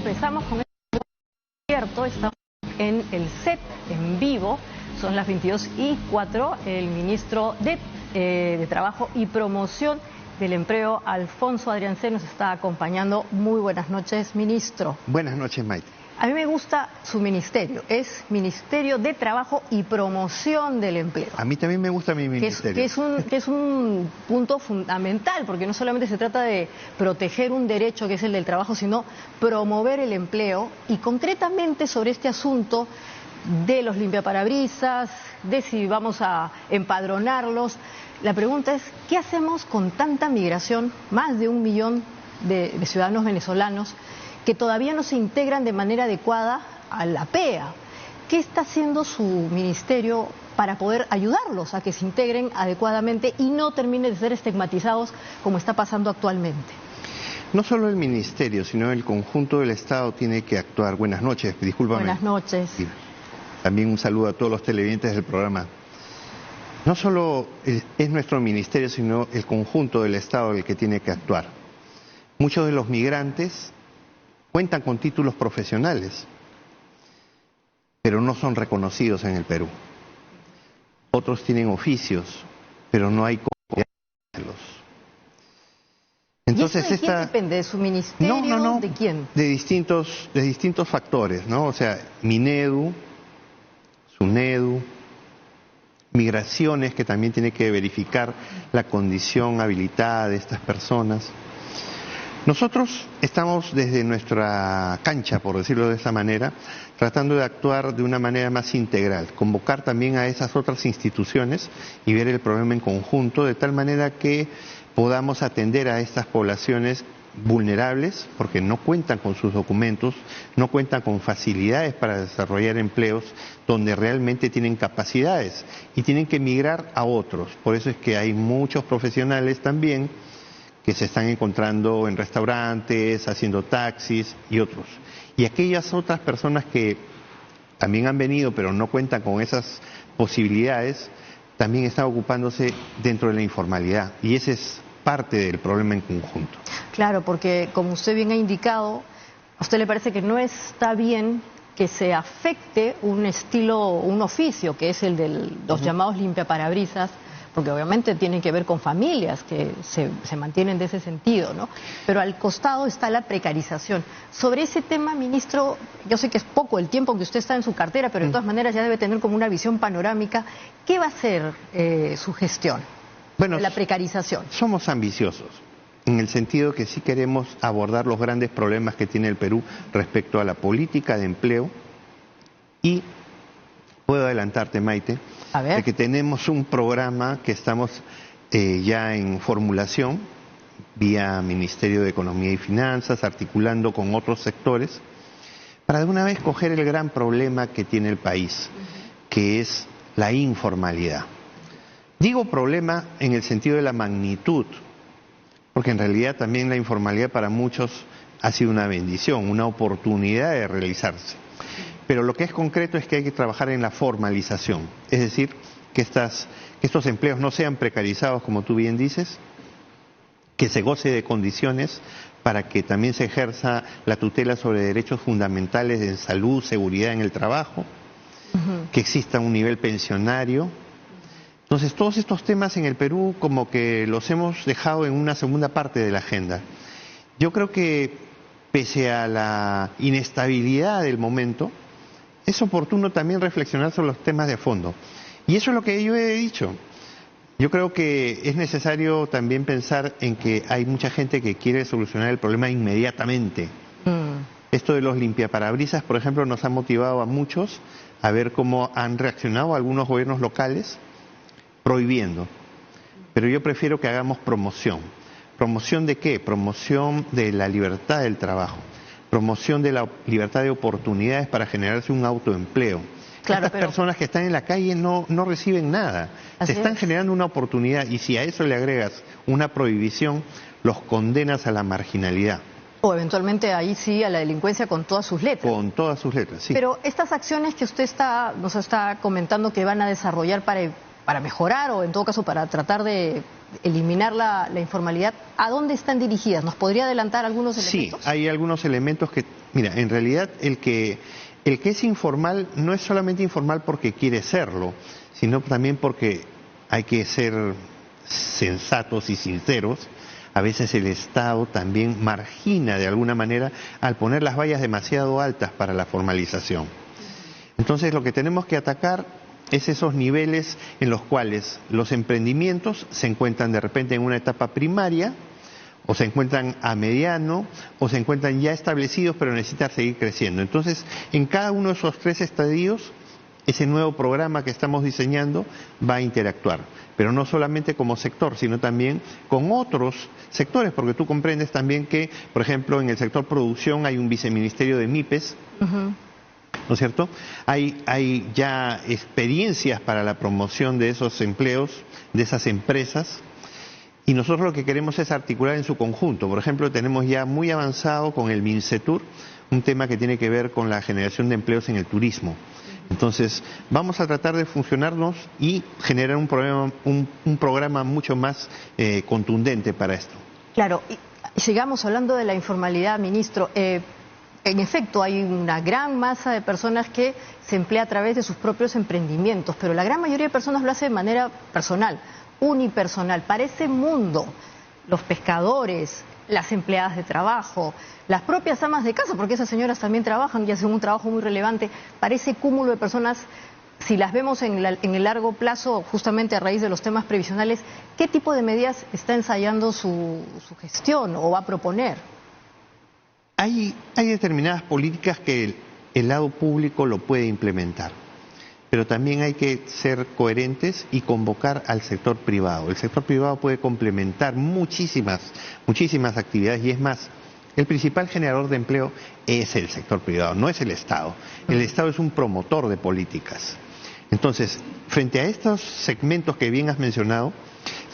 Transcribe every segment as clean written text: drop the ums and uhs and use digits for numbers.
empezamos con el cierto. Estamos en el set, en vivo. Son las 22:04. El ministro de Trabajo y Promoción del Empleo, Alfonso Adriancén, nos está acompañando. Muy buenas noches, ministro. Buenas noches, Maite. A mí me gusta su ministerio, es Ministerio de Trabajo y Promoción del Empleo. A mí también me gusta mi ministerio. Que es un punto fundamental, porque no solamente se trata de proteger un derecho que es el del trabajo, sino promover el empleo. Y concretamente sobre este asunto de los limpiaparabrisas, de si vamos a empadronarlos, la pregunta es, ¿qué hacemos con tanta migración, más de 1 millón de ciudadanos venezolanos, que todavía no se integran de manera adecuada a la PEA? ¿Qué está haciendo su ministerio para poder ayudarlos a que se integren adecuadamente y no terminen de ser estigmatizados como está pasando actualmente? No solo el ministerio, sino el conjunto del Estado tiene que actuar. Buenas noches, discúlpame. Buenas noches. Sí. También un saludo a todos los televidentes del programa. No solo es nuestro ministerio, sino el conjunto del Estado el que tiene que actuar. Muchos de los migrantes cuentan con títulos profesionales, pero no son reconocidos en el Perú. Otros tienen oficios, pero no hay cómo hacerlos. Entonces, ¿y eso de quién depende? ¿De su ministerio? No. ¿De quién? De distintos factores, ¿no? O sea, Minedu, Sunedu, Migraciones, que también tiene que verificar la condición habilitada de estas personas. Nosotros estamos desde nuestra cancha, por decirlo de esa manera, tratando de actuar de una manera más integral, convocar también a esas otras instituciones y ver el problema en conjunto, de tal manera que podamos atender a estas poblaciones vulnerables, porque no cuentan con sus documentos, no cuentan con facilidades para desarrollar empleos donde realmente tienen capacidades y tienen que migrar a otros. Por eso es que hay muchos profesionales también que se están encontrando en restaurantes, haciendo taxis y otros. Y aquellas otras personas que también han venido pero no cuentan con esas posibilidades, también están ocupándose dentro de la informalidad. Y ese es parte del problema en conjunto. Claro, porque como usted bien ha indicado, ¿a usted le parece que no está bien que se afecte un estilo, un oficio, que es el de los llamados limpiaparabrisas? Porque obviamente tienen que ver con familias que se mantienen de ese sentido, ¿no? Pero al costado está la precarización. Sobre ese tema, ministro, yo sé que es poco el tiempo que usted está en su cartera, pero de todas maneras ya debe tener como una visión panorámica. ¿Qué va a ser su gestión de la precarización? Somos ambiciosos, en el sentido que sí queremos abordar los grandes problemas que tiene el Perú respecto a la política de empleo. Y puedo adelantarte, Maite, de que tenemos un programa que estamos ya en formulación vía Ministerio de Economía y Finanzas, articulando con otros sectores, para de una vez coger el gran problema que tiene el país, que es la informalidad. Digo problema en el sentido de la magnitud, porque en realidad también la informalidad para muchos ha sido una bendición, una oportunidad de realizarse. Pero lo que es concreto es que hay que trabajar en la formalización, es decir, que estos empleos no sean precarizados, como tú bien dices, que se goce de condiciones para que también se ejerza la tutela sobre derechos fundamentales de salud, seguridad en el trabajo, que exista un nivel pensionario. Entonces, todos estos temas en el Perú como que los hemos dejado en una segunda parte de la agenda. Yo creo que, pese a la inestabilidad del momento, es oportuno también reflexionar sobre los temas de fondo. Y eso es lo que yo he dicho. Yo creo que es necesario también pensar en que hay mucha gente que quiere solucionar el problema inmediatamente. Esto de los limpiaparabrisas, por ejemplo, nos ha motivado a muchos a ver cómo han reaccionado algunos gobiernos locales prohibiendo. Pero yo prefiero que hagamos promoción. ¿Promoción de qué? Promoción de la libertad del trabajo. Promoción de la libertad de oportunidades para generarse un autoempleo. Claro, estas personas que están en la calle no reciben nada. Se están generando una oportunidad y si a eso le agregas una prohibición, los condenas a la marginalidad. O eventualmente ahí sí a la delincuencia con todas sus letras. Con todas sus letras, sí. Pero estas acciones que usted nos está comentando que van a desarrollar para mejorar o en todo caso para tratar de eliminar la informalidad, ¿a dónde están dirigidas? ¿Nos podría adelantar algunos elementos? Sí, hay algunos elementos que Mira, en realidad el que es informal no es solamente informal porque quiere serlo, sino también porque hay que ser sensatos y sinceros. A veces el Estado también margina de alguna manera al poner las vallas demasiado altas para la formalización. Entonces lo que tenemos que atacar es esos niveles en los cuales los emprendimientos se encuentran de repente en una etapa primaria, o se encuentran a mediano, o se encuentran ya establecidos pero necesitan seguir creciendo. Entonces, en cada uno de esos 3 estadios, ese nuevo programa que estamos diseñando va a interactuar, pero no solamente como sector, sino también con otros sectores, porque tú comprendes también que, por ejemplo, en el sector producción hay un viceministerio de MIPES, ¿no es cierto? Hay ya experiencias para la promoción de esos empleos, de esas empresas, y nosotros lo que queremos es articular en su conjunto. Por ejemplo, tenemos ya muy avanzado con el MINCETUR un tema que tiene que ver con la generación de empleos en el turismo. Entonces, vamos a tratar de funcionarnos y generar un programa mucho más contundente para esto. Claro, y sigamos hablando de la informalidad, ministro. En efecto, hay una gran masa de personas que se emplea a través de sus propios emprendimientos, pero la gran mayoría de personas lo hace de manera personal, unipersonal. Para ese mundo, los pescadores, las empleadas de trabajo, las propias amas de casa, porque esas señoras también trabajan y hacen un trabajo muy relevante, para ese cúmulo de personas, si las vemos en el largo plazo, justamente a raíz de los temas previsionales, ¿qué tipo de medidas está ensayando su gestión o va a proponer? Hay determinadas políticas que el lado público lo puede implementar, pero también hay que ser coherentes y convocar al sector privado. El sector privado puede complementar muchísimas actividades, y es más, el principal generador de empleo es el sector privado, no es el Estado. El Estado es un promotor de políticas. Entonces, frente a estos segmentos que bien has mencionado,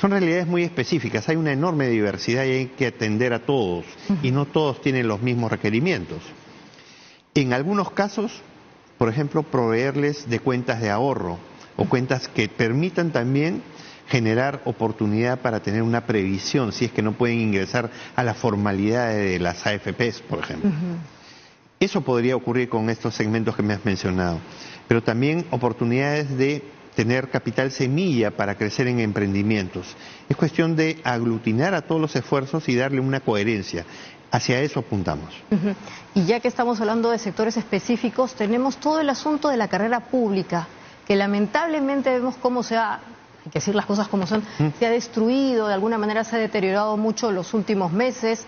son realidades muy específicas, hay una enorme diversidad y hay que atender a todos, y no todos tienen los mismos requerimientos. En algunos casos, por ejemplo, proveerles de cuentas de ahorro o cuentas que permitan también generar oportunidad para tener una previsión si es que no pueden ingresar a la formalidad de las AFPs, por ejemplo. Eso podría ocurrir con estos segmentos que me has mencionado, pero también oportunidades de tener capital semilla para crecer en emprendimientos. Es cuestión de aglutinar a todos los esfuerzos y darle una coherencia. Hacia eso apuntamos. Y ya que estamos hablando de sectores específicos, tenemos todo el asunto de la carrera pública, que lamentablemente vemos cómo hay que decir las cosas como son, se ha destruido, de alguna manera se ha deteriorado mucho en los últimos meses,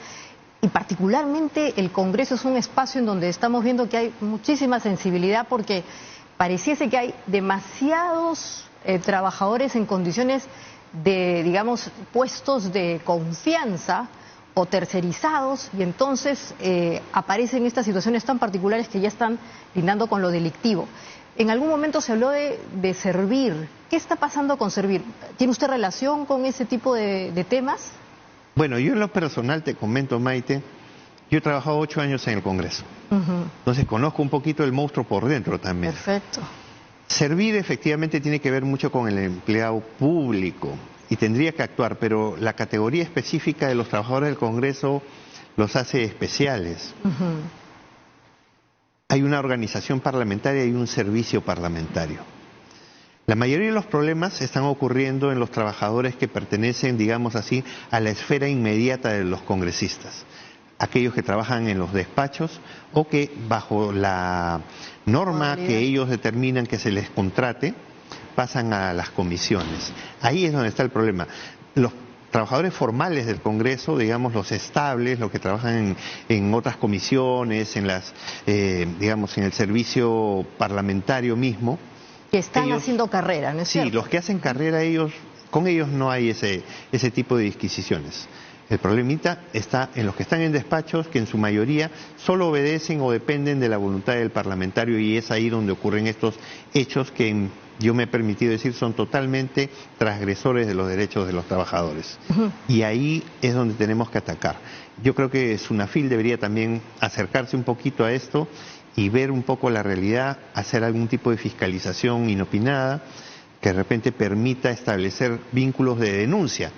y particularmente el Congreso es un espacio en donde estamos viendo que hay muchísima sensibilidad, porque pareciese que hay demasiados trabajadores en condiciones de, digamos, puestos de confianza o tercerizados, y entonces aparecen estas situaciones tan particulares que ya están lindando con lo delictivo. En algún momento se habló de Servir. ¿Qué está pasando con Servir? ¿Tiene usted relación con ese tipo de temas? Bueno, yo en lo personal te comento, Maite, yo he trabajado 8 años en el Congreso. Entonces conozco un poquito el monstruo por dentro también. Perfecto. Servir efectivamente tiene que ver mucho con el empleado público y tendría que actuar, pero la categoría específica de los trabajadores del Congreso los hace especiales. Hay una organización parlamentaria y un servicio parlamentario. La mayoría de los problemas están ocurriendo en los trabajadores que pertenecen, digamos así, a la esfera inmediata de los congresistas. Aquellos que trabajan en los despachos o que bajo la norma que ellos determinan que se les contrate, pasan a las comisiones. Ahí es donde está el problema. Los trabajadores formales del Congreso, digamos los estables, los que trabajan en otras comisiones, en las, digamos, en el servicio parlamentario mismo, que están haciendo carrera, ¿no es cierto? Sí, los que hacen carrera, con ellos no hay ese tipo de disquisiciones. El problemita está en los que están en despachos, que en su mayoría solo obedecen o dependen de la voluntad del parlamentario, y es ahí donde ocurren estos hechos que yo me he permitido decir son totalmente transgresores de los derechos de los trabajadores. Y ahí es donde tenemos que atacar. Yo creo que SUNAFIL debería también acercarse un poquito a esto y ver un poco la realidad, hacer algún tipo de fiscalización inopinada que de repente permita establecer vínculos de denuncia.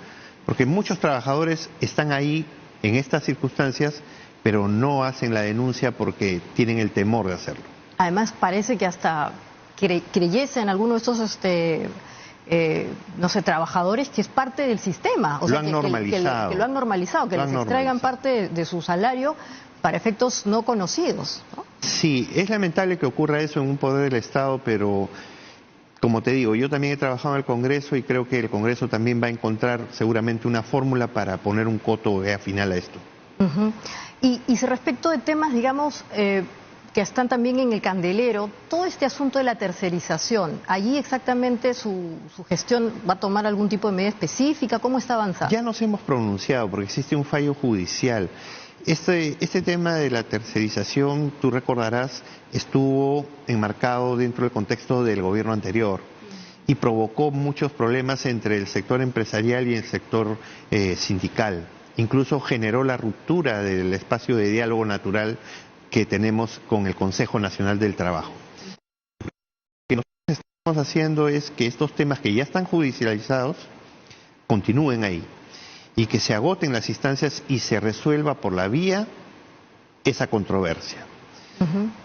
Porque muchos trabajadores están ahí en estas circunstancias, pero no hacen la denuncia porque tienen el temor de hacerlo. Además, parece que hasta creyesen algunos de estos no sé, trabajadores que es parte del sistema. O lo sea, han normalizado. Que lo han normalizado, que les extraigan parte de su salario para efectos no conocidos, ¿no? Sí, es lamentable que ocurra eso en un poder del Estado, pero como te digo, yo también he trabajado en el Congreso y creo que el Congreso también va a encontrar seguramente una fórmula para poner un coto final a esto. Y respecto de temas, digamos, que están también en el candelero, todo este asunto de la tercerización, allí exactamente su gestión va a tomar algún tipo de medida específica, ¿cómo está avanzando? Ya nos hemos pronunciado porque existe un fallo judicial. Este tema de la tercerización, tú recordarás, estuvo enmarcado dentro del contexto del gobierno anterior y provocó muchos problemas entre el sector empresarial y el sector sindical. Incluso generó la ruptura del espacio de diálogo natural que tenemos con el Consejo Nacional del Trabajo. Lo que nosotros estamos haciendo es que estos temas que ya están judicializados continúen ahí y que se agoten las instancias y se resuelva por la vía esa controversia.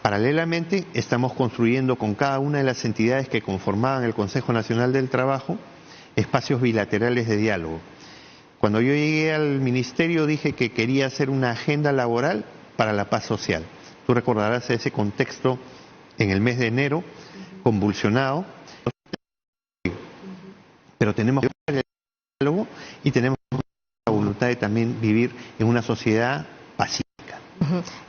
Paralelamente, estamos construyendo con cada una de las entidades que conformaban el Consejo Nacional del Trabajo espacios bilaterales de diálogo. Cuando yo llegué al ministerio dije que quería hacer una agenda laboral para la paz social. Tú recordarás ese contexto en el mes de enero, convulsionado, pero tenemos diálogo y tenemos la voluntad de también vivir en una sociedad pacífica.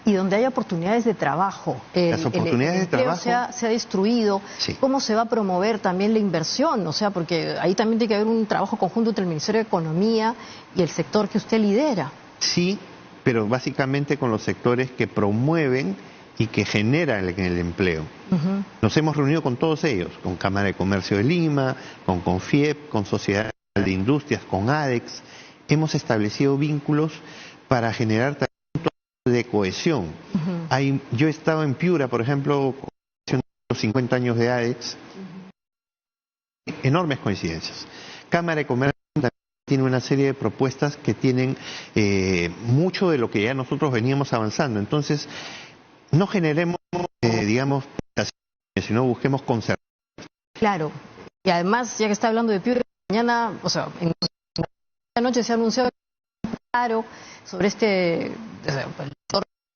Y donde hay oportunidades de trabajo. Las oportunidades de trabajo se ha destruido. Sí. ¿Cómo se va a promover también la inversión? O sea, porque ahí también tiene que haber un trabajo conjunto entre el Ministerio de Economía y el sector que usted lidera. Sí, pero básicamente con los sectores que promueven y que generan el empleo. Nos hemos reunido con todos ellos, con Cámara de Comercio de Lima, con CONFIEP, con Sociedad de Industrias, con ADEX. Hemos establecido vínculos para generar de cohesión. Yo he estado en Piura, por ejemplo, con los 50 años de ADEX, enormes coincidencias. Cámara de Comercio también tiene una serie de propuestas que tienen mucho de lo que ya nosotros veníamos avanzando. Entonces, no generemos, digamos, sino busquemos conservar. Claro, y además, ya que está hablando de Piura, mañana, o sea, en la noche se ha anunciado claro sobre el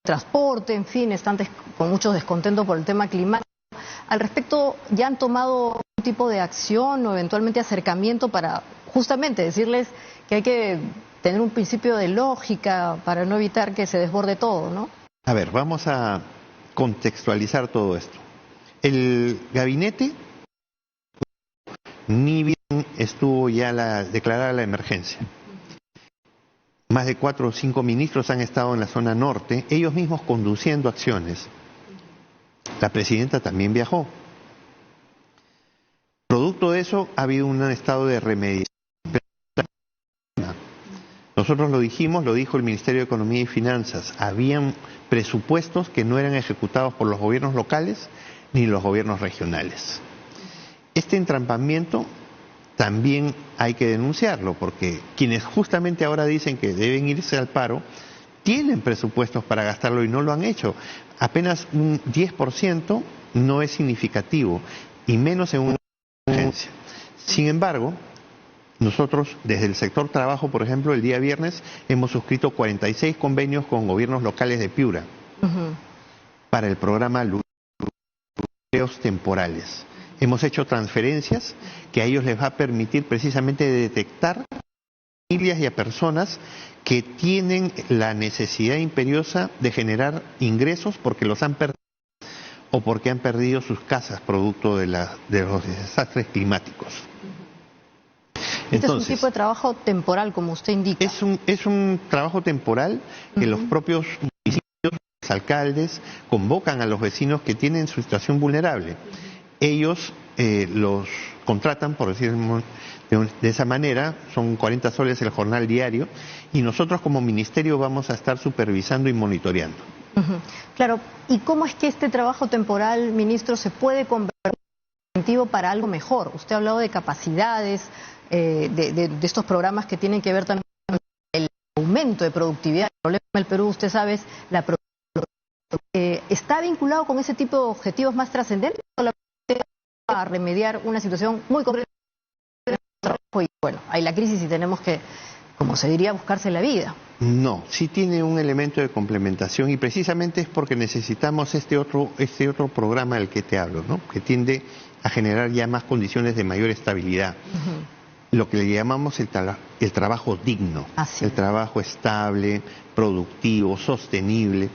transporte, en fin, están con muchos descontentos por el tema climático. Al respecto, ¿ya han tomado un tipo de acción o eventualmente acercamiento para justamente decirles que hay que tener un principio de lógica para no evitar que se desborde todo, ¿no? A ver, vamos a contextualizar todo esto. El gabinete ni bien estuvo ya declarada la emergencia. Más de 4 o 5 ministros han estado en la zona norte, ellos mismos conduciendo acciones. La presidenta también viajó. Producto de eso ha habido un estado de remediación. Nosotros lo dijimos, lo dijo el Ministerio de Economía y Finanzas, habían presupuestos que no eran ejecutados por los gobiernos locales ni los gobiernos regionales. Este entrampamiento también hay que denunciarlo, porque quienes justamente ahora dicen que deben irse al paro, tienen presupuestos para gastarlo y no lo han hecho. Apenas un 10% no es significativo, y menos en una emergencia. Sin embargo, nosotros desde el sector trabajo, por ejemplo, el día viernes hemos suscrito 46 convenios con gobiernos locales de Piura para el programa Empleos Temporales. Hemos hecho transferencias que a ellos les va a permitir precisamente detectar familias y a personas que tienen la necesidad imperiosa de generar ingresos porque los han perdido o porque han perdido sus casas producto de los desastres climáticos. Entonces, es un tipo de trabajo temporal, como usted indica. Es un trabajo temporal que los propios municipios, los alcaldes, convocan a los vecinos que tienen su situación vulnerable. Ellos los contratan, por decirlo de esa manera, son 40 soles el jornal diario, y nosotros como ministerio vamos a estar supervisando y monitoreando. Claro, ¿y cómo es que este trabajo temporal, ministro, se puede convertir en incentivo para algo mejor? Usted ha hablado de capacidades, de estos programas que tienen que ver también con el aumento de productividad problema del Perú, usted sabe, es la ¿está vinculado con ese tipo de objetivos más trascendentes o solamente a remediar una situación muy concreta? Y bueno, hay la crisis y tenemos que, como se diría, buscarse la vida. No, sí tiene un elemento de complementación y precisamente es porque necesitamos este otro programa del que te hablo, ¿no? Que tiende a generar ya más condiciones de mayor estabilidad. Lo que le llamamos el trabajo digno, el trabajo estable, productivo, sostenible.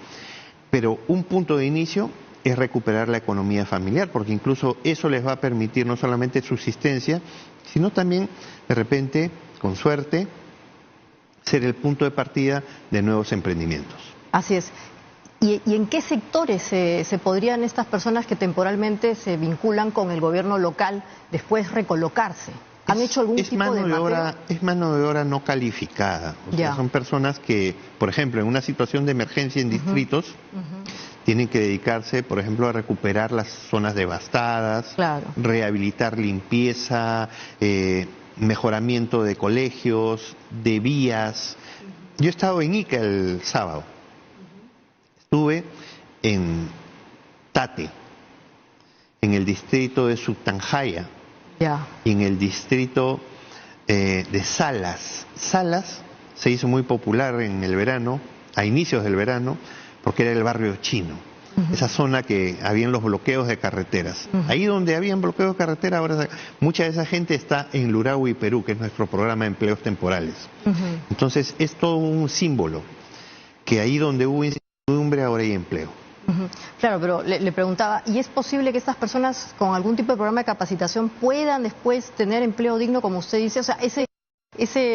Pero un punto de inicio es recuperar la economía familiar, porque incluso eso les va a permitir no solamente subsistencia, sino también, de repente, con suerte, ser el punto de partida de nuevos emprendimientos. Así es. ¿Y en qué sectores se podrían estas personas que temporalmente se vinculan con el gobierno local después recolocarse? ¿Han hecho algún tipo de obra? Es mano de obra no calificada. O sea, son personas que, por ejemplo, en una situación de emergencia en distritos, tienen que dedicarse, por ejemplo, a recuperar las zonas devastadas, rehabilitar limpieza, mejoramiento de colegios, de vías. Yo he estado en Ica el sábado. Estuve en Tate, en el distrito de Subtanjaya, y en el distrito de Salas. Salas se hizo muy popular en el verano, a inicios del verano, porque era el barrio chino. Esa zona que habían los bloqueos de carreteras. Ahí donde habían bloqueos de carretera, ahora mucha de esa gente está en Lurahui, Perú, que es nuestro programa de empleos temporales. Entonces es todo un símbolo, que ahí donde hubo incertidumbre ahora hay empleo. Claro, pero le preguntaba, ¿y es posible que estas personas con algún tipo de programa de capacitación puedan después tener empleo digno, como usted dice? O sea, ese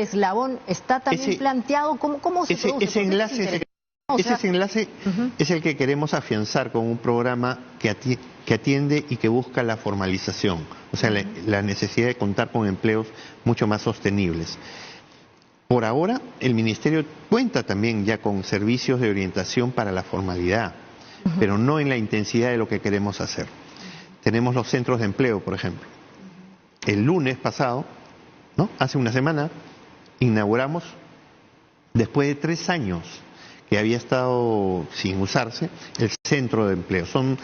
eslabón está también planteado, ¿cómo se produce? Ese enlace es el que queremos afianzar con un programa que atiende y que busca la formalización, o sea, la necesidad de contar con empleos mucho más sostenibles. Por ahora, el Ministerio cuenta también ya con servicios de orientación para la formalidad, pero no en la intensidad de lo que queremos hacer. Tenemos los centros de empleo, por ejemplo. El lunes pasado, ¿no? Hace una semana, inauguramos, después de 3 años que había estado sin usarse, el centro de empleo. Son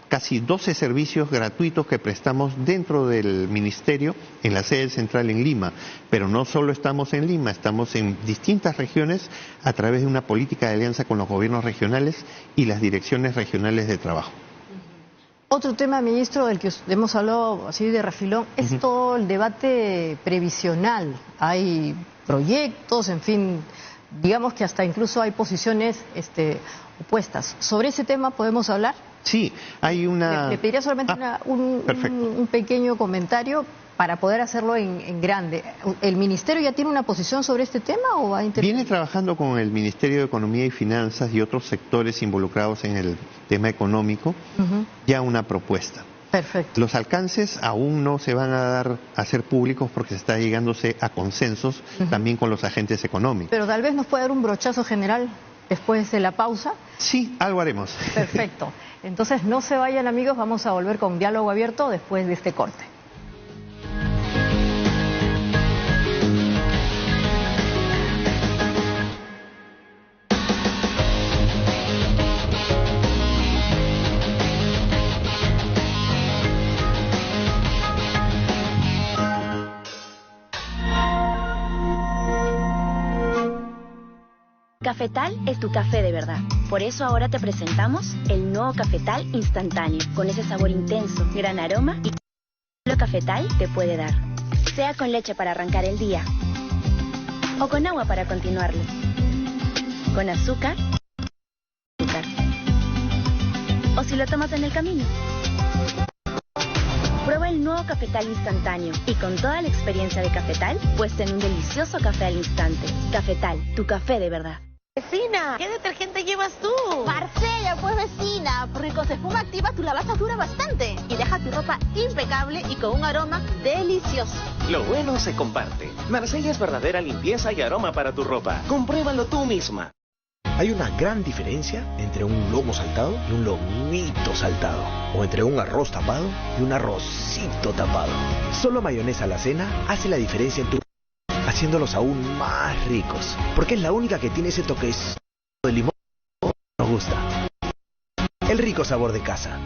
casi 12 servicios gratuitos que prestamos dentro del Ministerio en la sede central en Lima. Pero no solo estamos en Lima, estamos en distintas regiones a través de una política de alianza con los gobiernos regionales y las direcciones regionales de trabajo. Otro tema, ministro, del que hemos hablado así de refilón, es todo el debate previsional. Hay proyectos, en fin, digamos que hasta incluso hay posiciones opuestas. ¿Sobre ese tema podemos hablar? Sí, hay una... Le pediría solamente un pequeño comentario para poder hacerlo en grande. ¿El Ministerio ya tiene una posición sobre este tema o va a intervenir? Viene trabajando con el Ministerio de Economía y Finanzas y otros sectores involucrados en el tema económico, ya una propuesta. Perfecto. Los alcances aún no se van a ser públicos porque se está llegándose a consensos también con los agentes económicos. Pero tal vez nos puede dar un brochazo general después de la pausa. Sí, algo haremos. Perfecto. Entonces no se vayan, amigos, vamos a volver con Diálogo Abierto después de este corte. Cafetal es tu café de verdad. Por eso ahora te presentamos el nuevo Cafetal instantáneo, con ese sabor intenso, gran aroma y solo Cafetal te puede dar. Sea con leche para arrancar el día o con agua para continuarlo. Con azúcar o si lo tomas en el camino. Prueba el nuevo Cafetal instantáneo y con toda la experiencia de Cafetal, pues ten un delicioso café al instante. Cafetal, tu café de verdad. Vecina, ¿qué detergente llevas tú? Marsella, pues vecina, porque con su espuma activa tu lavaza dura bastante y deja tu ropa impecable y con un aroma delicioso. Lo bueno se comparte. Marsella es verdadera limpieza y aroma para tu ropa. Compruébalo tú misma. Hay una gran diferencia entre un lomo saltado y un lomito saltado, o entre un arroz tapado y un arrocito tapado. Solo mayonesa alacena hace la diferencia en tu... haciéndolos aún más ricos, porque es la única que tiene ese toque de limón nos gusta. El rico sabor de casa.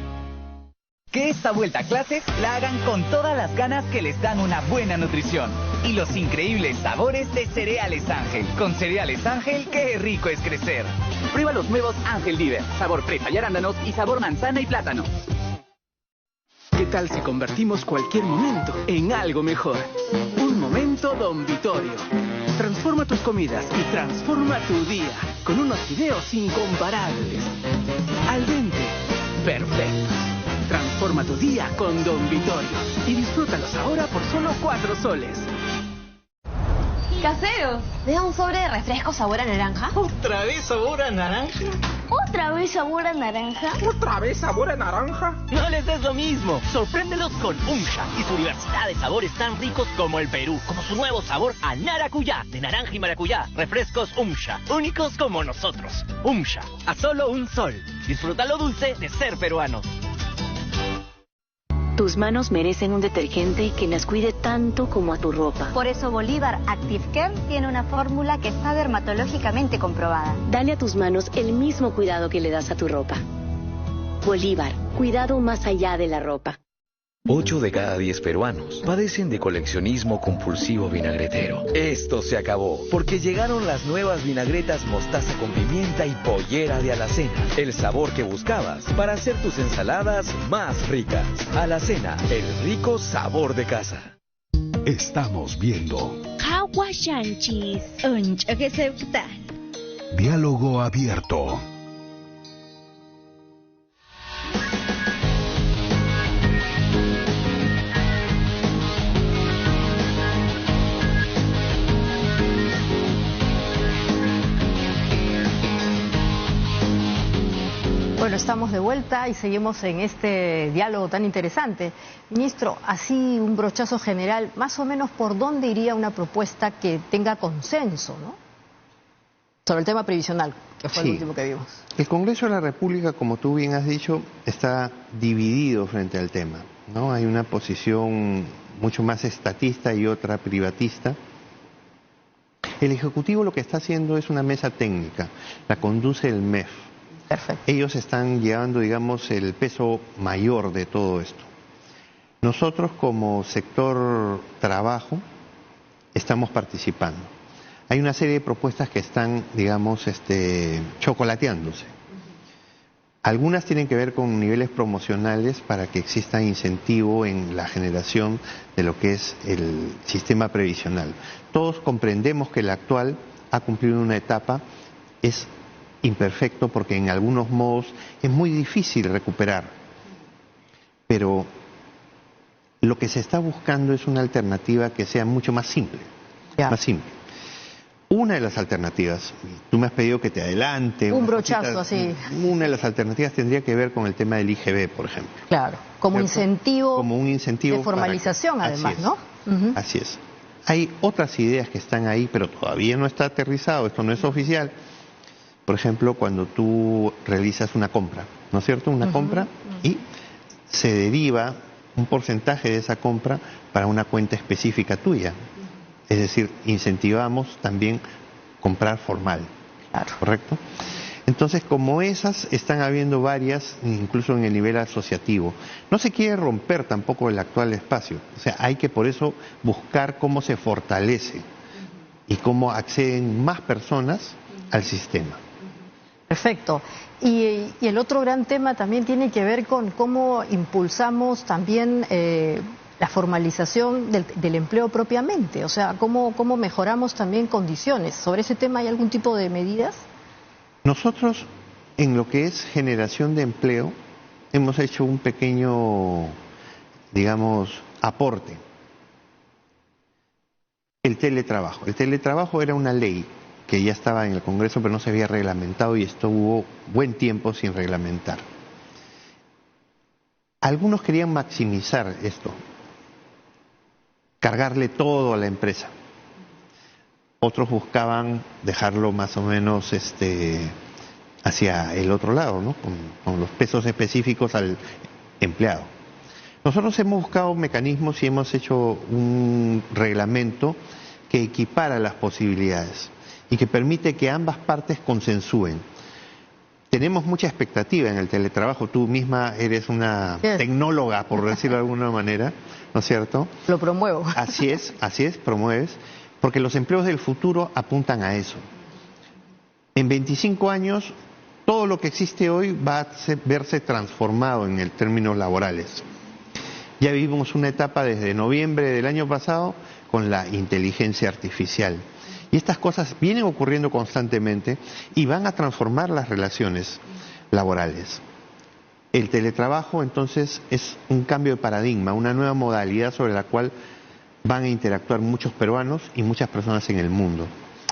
Que esta vuelta a clases la hagan con todas las ganas que les dan una buena nutrición. Y los increíbles sabores de Cereales Ángel. Con Cereales Ángel, qué rico es crecer. Prueba los nuevos Ángel Viver, sabor fresa y arándanos y sabor manzana y plátano. ¿Qué tal si convertimos cualquier momento en algo mejor? Un momento Don Vittorio. Transforma tus comidas y transforma tu día con unos fideos incomparables. Al dente, perfectos. Transforma tu día con Don Vittorio y disfrútalos ahora por solo 4 soles. Caseros, ¿me da un sobre de refresco sabor a naranja? ¿Otra vez sabor a naranja? ¿Otra vez sabor a naranja? ¿Otra vez sabor a naranja? No les des lo mismo. Sorpréndelos con UMSHA y su diversidad de sabores tan ricos como el Perú, como su nuevo sabor a naracuyá, de naranja y maracuyá. Refrescos UMSHA, únicos como nosotros. UMSHA, a solo un sol. Disfruta lo dulce de ser peruano. Tus manos merecen un detergente que las cuide tanto como a tu ropa. Por eso Bolívar Active Care tiene una fórmula que está dermatológicamente comprobada. Dale a tus manos el mismo cuidado que le das a tu ropa. Bolívar, cuidado más allá de la ropa. 8 de cada 10 peruanos padecen de coleccionismo compulsivo vinagretero. Esto se acabó, porque llegaron las nuevas vinagretas mostaza con pimienta y pollera de Alacena. El sabor que buscabas para hacer tus ensaladas más ricas. Alacena, el rico sabor de casa. Estamos viendo Hawashanchis. Diálogo abierto. Bueno, estamos de vuelta y seguimos en este diálogo tan interesante. Ministro, así un brochazo general, más o menos por dónde iría una propuesta que tenga consenso, ¿no? Sobre el tema previsional, que fue el último que vimos. El Congreso de la República, como tú bien has dicho, está dividido frente al tema, ¿no? Hay una posición mucho más estatista y otra privatista. El Ejecutivo lo que está haciendo es una mesa técnica, la conduce el MEF. Perfecto. Ellos están llevando, digamos, el peso mayor de todo esto. Nosotros como sector trabajo estamos participando. Hay una serie de propuestas que están, digamos, chocolateándose. Algunas tienen que ver con niveles promocionales para que exista incentivo en la generación de lo que es el sistema previsional. Todos comprendemos que el actual ha cumplido una etapa, es imperfecto porque en algunos modos es muy difícil recuperar, pero lo que se está buscando es una alternativa que sea mucho más simple, más simple. Una de las alternativas, tú me has pedido que te adelante. Un brochazo así. Una de las alternativas tendría que ver con el tema del IGB, por ejemplo. Claro, como incentivo. Como un incentivo de formalización, además, ¿no? Así es. Hay otras ideas que están ahí, pero todavía no está aterrizado, esto no es oficial. Por ejemplo, cuando tú realizas una compra, ¿no es cierto? Una compra y se deriva un porcentaje de esa compra para una cuenta específica tuya. Es decir, incentivamos también comprar formal, ¿correcto? Entonces, como esas, están habiendo varias, incluso en el nivel asociativo. No se quiere romper tampoco el actual espacio. O sea, hay que por eso buscar cómo se fortalece y cómo acceden más personas al sistema. Perfecto. Y el otro gran tema también tiene que ver con cómo impulsamos también la formalización del empleo propiamente, o sea, cómo mejoramos también condiciones. ¿Sobre ese tema hay algún tipo de medidas? Nosotros, en lo que es generación de empleo, hemos hecho un pequeño, digamos, aporte. El teletrabajo. El teletrabajo era una ley que ya estaba en el Congreso, pero no se había reglamentado y estuvo buen tiempo sin reglamentar. Algunos querían maximizar esto, cargarle todo a la empresa. Otros buscaban dejarlo más o menos hacia el otro lado, ¿no? Con los pesos específicos al empleado. Nosotros hemos buscado mecanismos y hemos hecho un reglamento que equipara las posibilidades. y que permite que ambas partes consensúen. Tenemos mucha expectativa en el teletrabajo. Tú misma eres una tecnóloga, por decirlo de alguna manera, ¿no es cierto? Lo promuevo. Así es, promueves, porque los empleos del futuro apuntan a eso. En 25 años, todo lo que existe hoy va a verse transformado en términos laborales. Ya vivimos una etapa desde noviembre del año pasado con la inteligencia artificial. Y estas cosas vienen ocurriendo constantemente y van a transformar las relaciones laborales. El teletrabajo, entonces, es un cambio de paradigma, una nueva modalidad sobre la cual van a interactuar muchos peruanos y muchas personas en el mundo.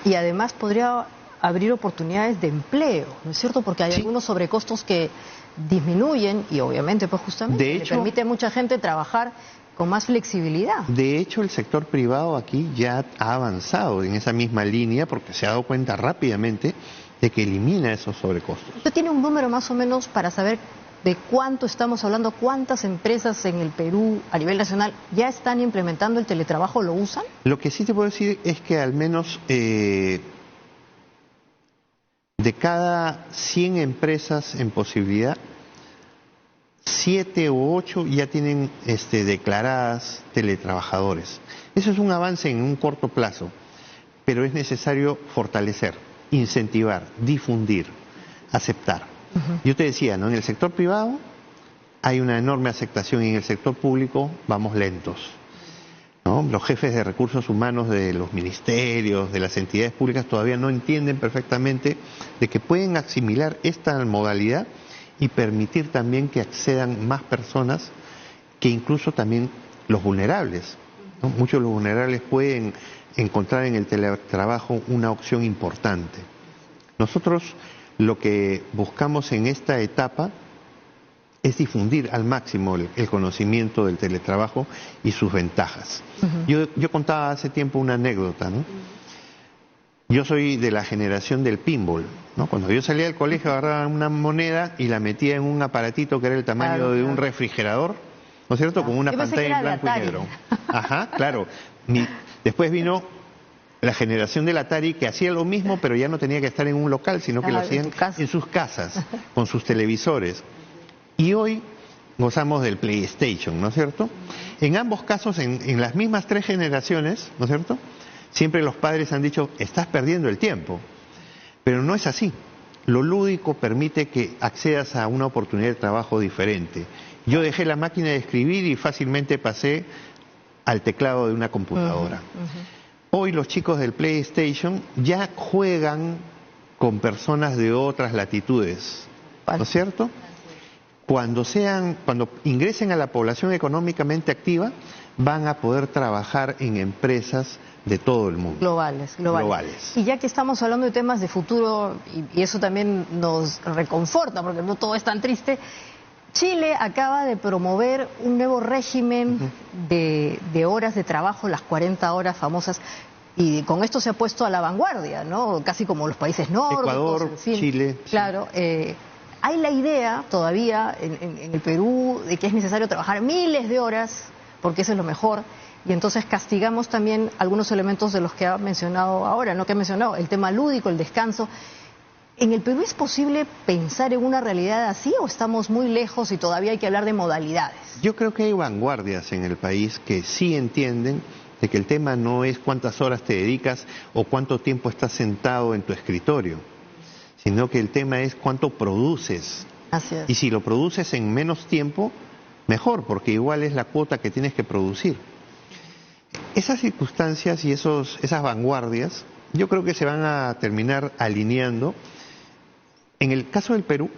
Y además podría abrir oportunidades de empleo, ¿no es cierto? Porque hay algunos sobrecostos que disminuyen y obviamente pues justamente le permite a mucha gente trabajar con más flexibilidad. De hecho, el sector privado aquí ya ha avanzado en esa misma línea porque se ha dado cuenta rápidamente de que elimina esos sobrecostos. ¿Usted tiene un número más o menos para saber de cuánto estamos hablando, cuántas empresas en el Perú a nivel nacional ya están implementando el teletrabajo, lo usan? Lo que sí te puedo decir es que al menos de cada 100 empresas en posibilidad, 7 u 8 ya tienen declaradas teletrabajadores. Eso es un avance en un corto plazo, pero es necesario fortalecer, incentivar, difundir, aceptar. Yo te decía, ¿no? En el sector privado hay una enorme aceptación y en el sector público vamos lentos, ¿no? Los jefes de recursos humanos de los ministerios, de las entidades públicas todavía no entienden perfectamente de que pueden asimilar esta modalidad y permitir también que accedan más personas, que incluso también los vulnerables, ¿no? Muchos de los vulnerables pueden encontrar en el teletrabajo una opción importante. Nosotros lo que buscamos en esta etapa es difundir al máximo el conocimiento del teletrabajo y sus ventajas. Yo contaba hace tiempo una anécdota, ¿no? Yo soy de la generación del pinball, ¿no? Cuando yo salía del colegio agarraba una moneda y la metía en un aparatito que era el tamaño de un refrigerador, ¿no es cierto? Con una pantalla en blanco y negro. Ajá, claro. Después vino la generación del Atari que hacía lo mismo, pero ya no tenía que estar en un local, sino que lo hacían en sus casas, con sus televisores. Y hoy gozamos del PlayStation, ¿no es cierto? En ambos casos, en las mismas 3 generaciones, ¿no es cierto?, siempre los padres han dicho, estás perdiendo el tiempo. Pero no es así. Lo lúdico permite que accedas a una oportunidad de trabajo diferente. Yo dejé la máquina de escribir y fácilmente pasé al teclado de una computadora. Hoy los chicos del PlayStation ya juegan con personas de otras latitudes, ¿no es cierto? Cuando ingresen a la población económicamente activa, van a poder trabajar en empresas de todo el mundo. Globales. Y ya que estamos hablando de temas de futuro, y eso también nos reconforta, porque no todo es tan triste, Chile acaba de promover un nuevo régimen de horas de trabajo, las 40 horas famosas, y con esto se ha puesto a la vanguardia, ¿no? Casi como los países nórdicos, Ecuador, en fin. Chile. Claro, hay la idea todavía en el Perú de que es necesario trabajar miles de horas, porque eso es lo mejor, y entonces castigamos también algunos elementos de los que ha mencionado ahora, ¿no? Que ha mencionado, el tema lúdico, el descanso. ¿En el Perú es posible pensar en una realidad así o estamos muy lejos y todavía hay que hablar de modalidades? Yo creo que hay vanguardias en el país que sí entienden de que el tema no es cuántas horas te dedicas o cuánto tiempo estás sentado en tu escritorio, sino que el tema es cuánto produces. Así es. Y si lo produces en menos tiempo, mejor, porque igual es la cuota que tienes que producir. Esas circunstancias y esas vanguardias, yo creo que se van a terminar alineando. En el caso del Perú,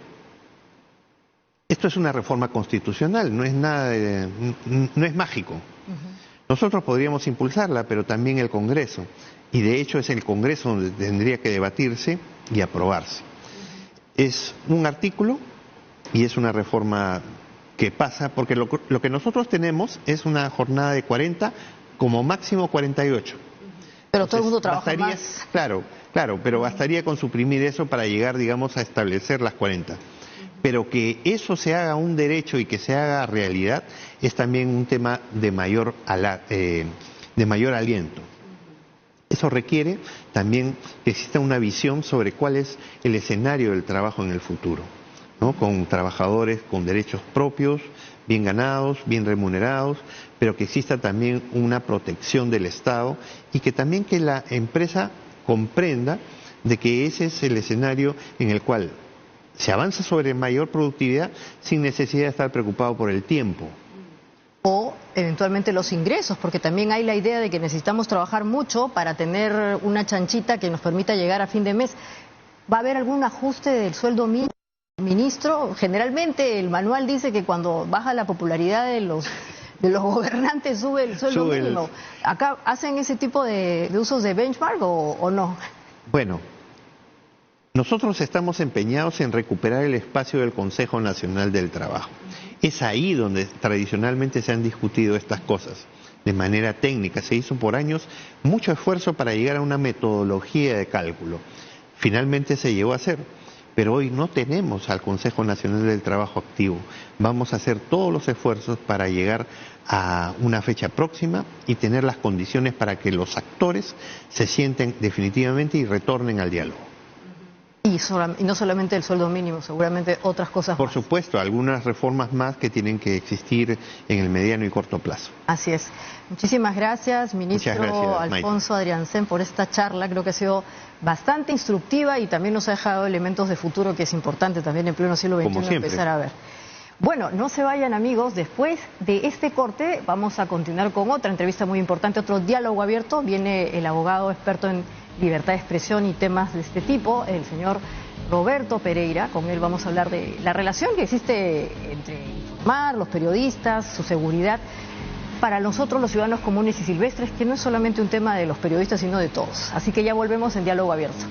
esto es una reforma constitucional, no es nada no es mágico. Nosotros podríamos impulsarla, pero también el Congreso. Y de hecho es el Congreso donde tendría que debatirse y aprobarse. Es un artículo y es una reforma que pasa, porque lo que nosotros tenemos es una jornada de 40, como máximo 48. Pero todo el mundo trabaja más. Claro, pero bastaría con suprimir eso para llegar, digamos, a establecer las 40. Pero que eso se haga un derecho y que se haga realidad es también un tema de mayor aliento. Eso requiere también que exista una visión sobre cuál es el escenario del trabajo en el futuro, ¿no? Con trabajadores con derechos propios, bien ganados, bien remunerados, pero que exista también una protección del Estado y que también que la empresa comprenda de que ese es el escenario en el cual se avanza sobre mayor productividad sin necesidad de estar preocupado por el tiempo. O eventualmente los ingresos, porque también hay la idea de que necesitamos trabajar mucho para tener una chanchita que nos permita llegar a fin de mes. ¿Va a haber algún ajuste del sueldo mínimo, ministro? Generalmente el manual dice que cuando baja la popularidad de los gobernantes sube el sueldo mínimo. ¿Acá hacen ese tipo de usos de benchmark o no? Bueno, nosotros estamos empeñados en recuperar el espacio del Consejo Nacional del Trabajo. Es ahí donde tradicionalmente se han discutido estas cosas, de manera técnica. Se hizo por años mucho esfuerzo para llegar a una metodología de cálculo. Finalmente se llegó a hacer, pero hoy no tenemos al Consejo Nacional del Trabajo activo. Vamos a hacer todos los esfuerzos para llegar a una fecha próxima y tener las condiciones para que los actores se sienten definitivamente y retornen al diálogo. Y no solamente el sueldo mínimo, seguramente otras cosas Por más. supuesto, algunas reformas más que tienen que existir en el mediano y corto plazo. Así es. Muchísimas gracias, ministro Alfonso Adriancén, por esta charla. Creo que ha sido bastante instructiva y también nos ha dejado elementos de futuro que es importante también en pleno siglo XXI empezar a ver. Bueno, no se vayan, amigos. Después de este corte vamos a continuar con otra entrevista muy importante, otro diálogo abierto. Viene el abogado experto en libertad de expresión y temas de este tipo, el señor Roberto Pereira. Con él vamos a hablar de la relación que existe entre informar, los periodistas, su seguridad, para nosotros los ciudadanos comunes y silvestres, que no es solamente un tema de los periodistas, sino de todos. Así que ya volvemos en diálogo abierto.